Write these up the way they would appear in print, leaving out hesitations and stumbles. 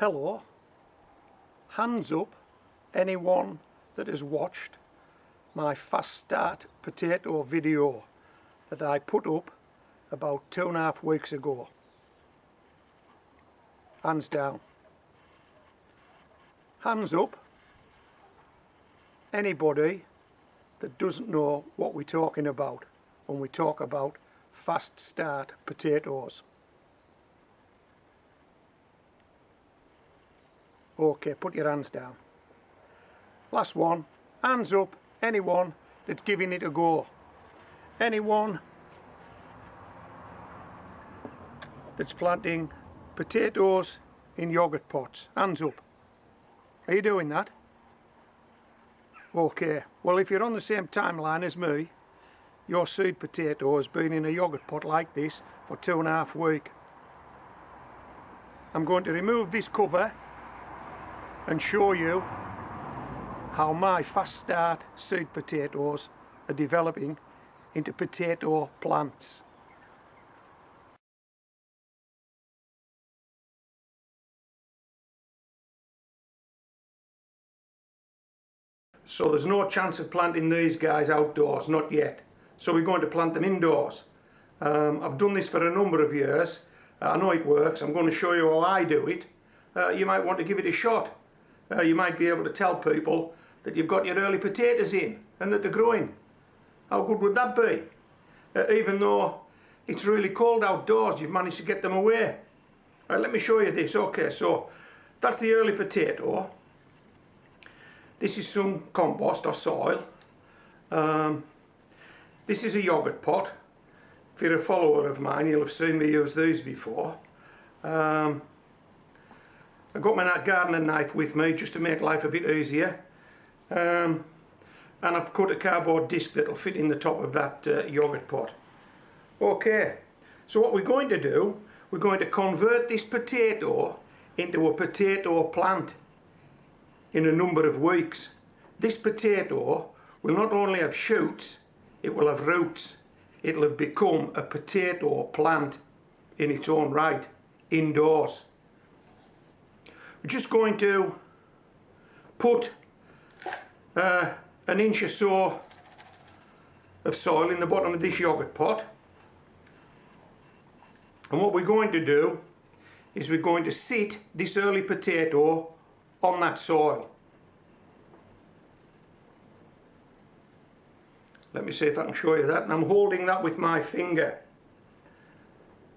Hello, hands up anyone that has watched my fast start potato video that I put up about 2.5 weeks ago. Hands down. Hands up anybody that doesn't know what we're talking about when we talk about fast start potatoes. Okay, put your hands down. Last one. Hands up anyone that's giving it a go. Anyone that's planting potatoes in yogurt pots. Hands up. Are you doing that? Okay, well if you're on the same timeline as me, your seed potato has been in a yogurt pot like this for 2.5 weeks. I'm going to remove this cover and show you how my fast start seed potatoes are developing into potato plants. So there's no chance of planting these guys outdoors, not yet. So we're going to plant them indoors. I've done this for a number of years. I know it works. I'm going to show you how I do it. You might want to give it a shot. You might be able to tell people that you've got your early potatoes in and that they're growing. How good would that be? Even though it's really cold outdoors, you've managed to get them away. Right, let me show you this. Okay, so that's the early potato. This is some compost or soil. This is a yogurt pot. If you're a follower of mine, you'll have seen me use these before. I've got my gardening knife with me just to make life a bit easier. And I've cut a cardboard disc that'll fit in the top of that yogurt pot. Okay, so what we're going to do, we're going to convert this potato into a potato plant in a number of weeks. This potato will not only have shoots, it will have roots. It'll have become a potato plant in its own right, indoors. We're just going to put an inch or so of soil in the bottom of this yogurt pot, and what we're going to do is we're going to sit this early potato on that soil. Let me see if I can show you that, and I'm holding that with my finger.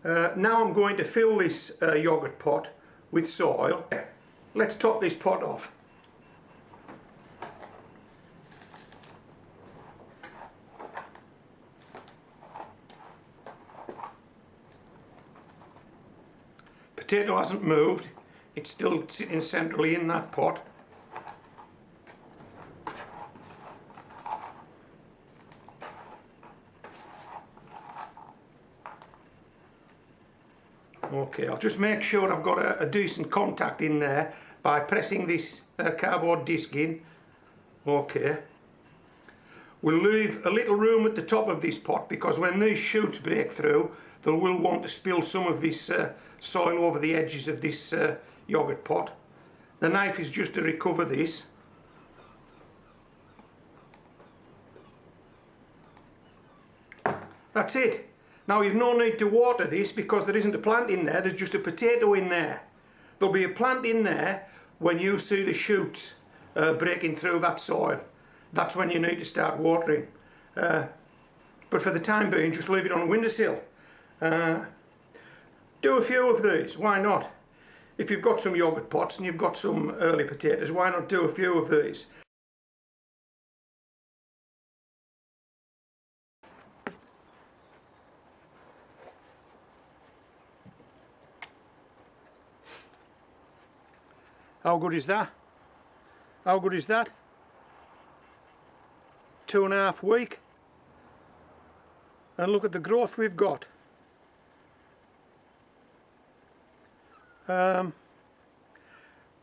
Now I'm going to fill this yogurt pot with soil. Let's top this pot off. Potato hasn't moved, it's still sitting centrally in that pot. Okay, I'll just make sure I've got a decent contact in there by pressing this cardboard disc in. Okay. We'll leave a little room at the top of this pot because when these shoots break through, they will want to spill some of this soil over the edges of this yogurt pot. The knife is just to recover this. That's it. Now you've no need to water this because there isn't a plant in there, there's just a potato in there. There'll be a plant in there when you see the shoots breaking through that soil. That's when you need to start watering. But for the time being, just leave it on a windowsill. Do a few of these, why not? If you've got some yogurt pots and you've got some early potatoes, why not do a few of these? How good is that? How good is that? 2.5 weeks. And look at the growth we've got. They're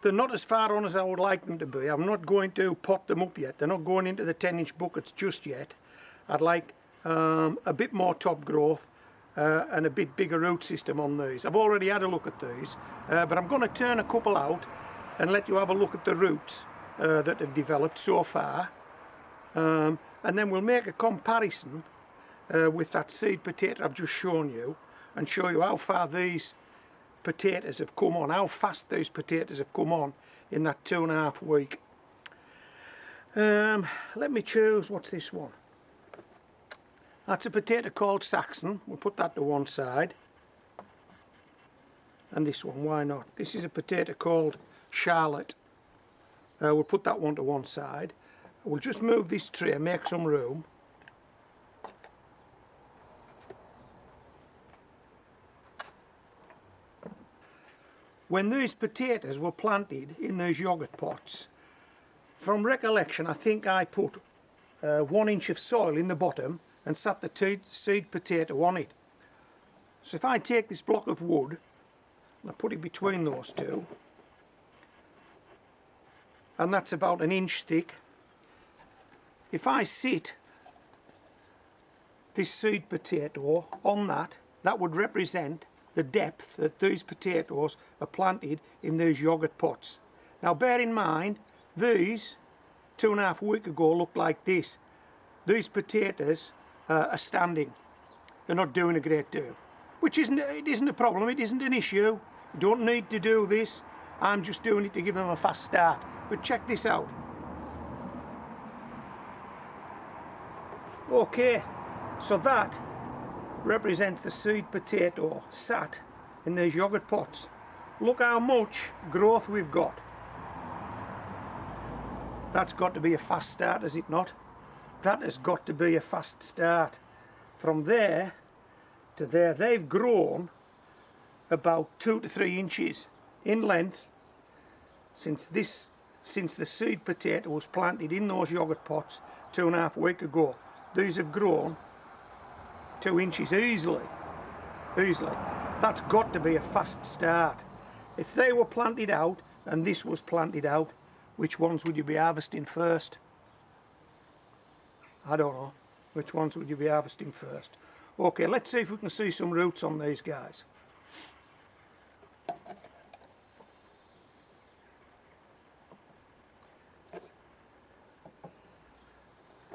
not as far on as I would like them to be. I'm not going to pot them up yet. They're not going into the 10-inch buckets just yet. I'd like a bit more top growth and a bit bigger root system on these. I've already had a look at these, but I'm going to turn a couple out and let you have a look at the roots that have developed so far, and then we'll make a comparison with that seed potato I've just shown you, and show you how far these potatoes have come on, how fast these potatoes have come on in that 2.5 week. Let me choose, what's this one? That's a potato called Saxon. We'll put that to one side. And this one, why not? This is a potato called Charlotte. We'll put that one to one side. We'll just move this tray, make some room. When these potatoes were planted in those yogurt pots, from recollection I think I put 1 inch of soil in the bottom and sat the seed potato on it. So if I take this block of wood and I put it between those two, and that's about 1 inch thick, if I sit this seed potato on that, that would represent the depth that these potatoes are planted in these yogurt pots. Now bear in mind, these 2.5 weeks ago looked like this. These potatoes are standing. They're not doing a great deal, which isn't a problem. It isn't an issue. You don't need to do this. I'm just doing it to give them a fast start. But check this out. Okay, so that represents the seed potato sat in these yogurt pots. Look how much growth we've got. That's got to be a fast start, is it not? That has got to be a fast start. From there to there, they've grown about 2 to 3 inches in length since the seed potato was planted in those yogurt pots 2.5 weeks ago. These have grown 2 inches easily. That's got to be a fast start. If they were planted out and this was planted out, which ones would you be harvesting first? I don't know. Which ones would you be harvesting first? Okay, let's see if we can see some roots on these guys.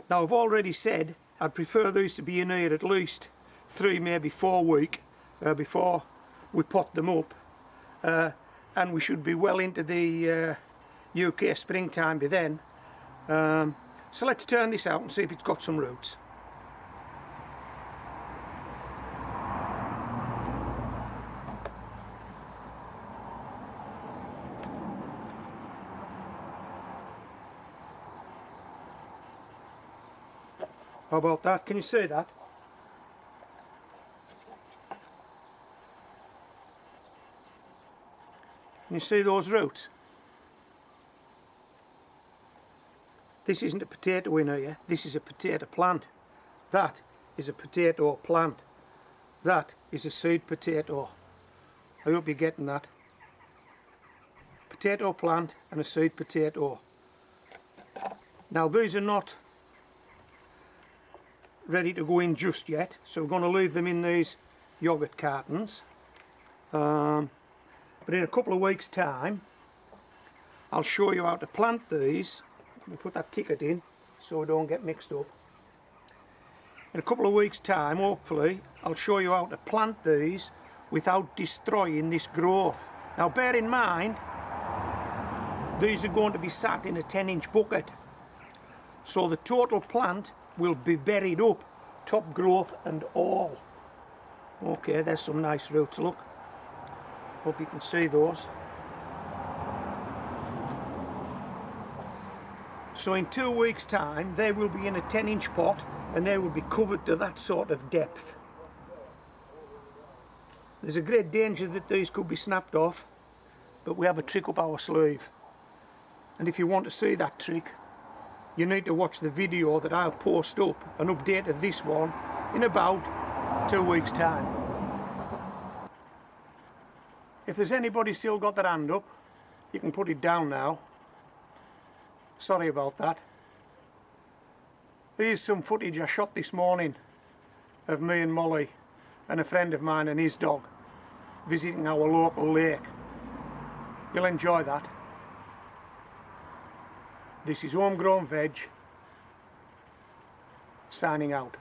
Now I've already said I'd prefer these to be in here at least 3, maybe 4 weeks before we pot them up, and we should be well into the UK springtime by then. So let's turn this out and see if it's got some roots. How about that? Can you see that? Can you see those roots? This isn't a potato in here, this is a potato plant. That is a potato plant. That is a seed potato. I hope you're getting that. Potato plant and a seed potato. Now these are not ready to go in just yet, so we're going to leave them in these yogurt cartons. But in a couple of weeks time I'll show you how to plant these. Let me put that ticket in so we don't get mixed up. In a couple of weeks time, hopefully, I'll show you how to plant these without destroying this growth. Now bear in mind, these are going to be sat in a 10-inch bucket, so the total plant will be buried up, top growth and all. Okay, there's some nice roots, look. Hope you can see those. So in 2 weeks time they will be in a 10-inch pot and they will be covered to that sort of depth. There's a great danger that these could be snapped off, but we have a trick up our sleeve. And if you want to see that trick, you need to watch the video that I'll post up, an update of this one, in about 2 weeks time. If there's anybody still got their hand up, you can put it down now. Sorry about that. Here's some footage I shot this morning of me and Molly and a friend of mine and his dog visiting our local lake. You'll enjoy that. This is Homegrown Veg, signing out.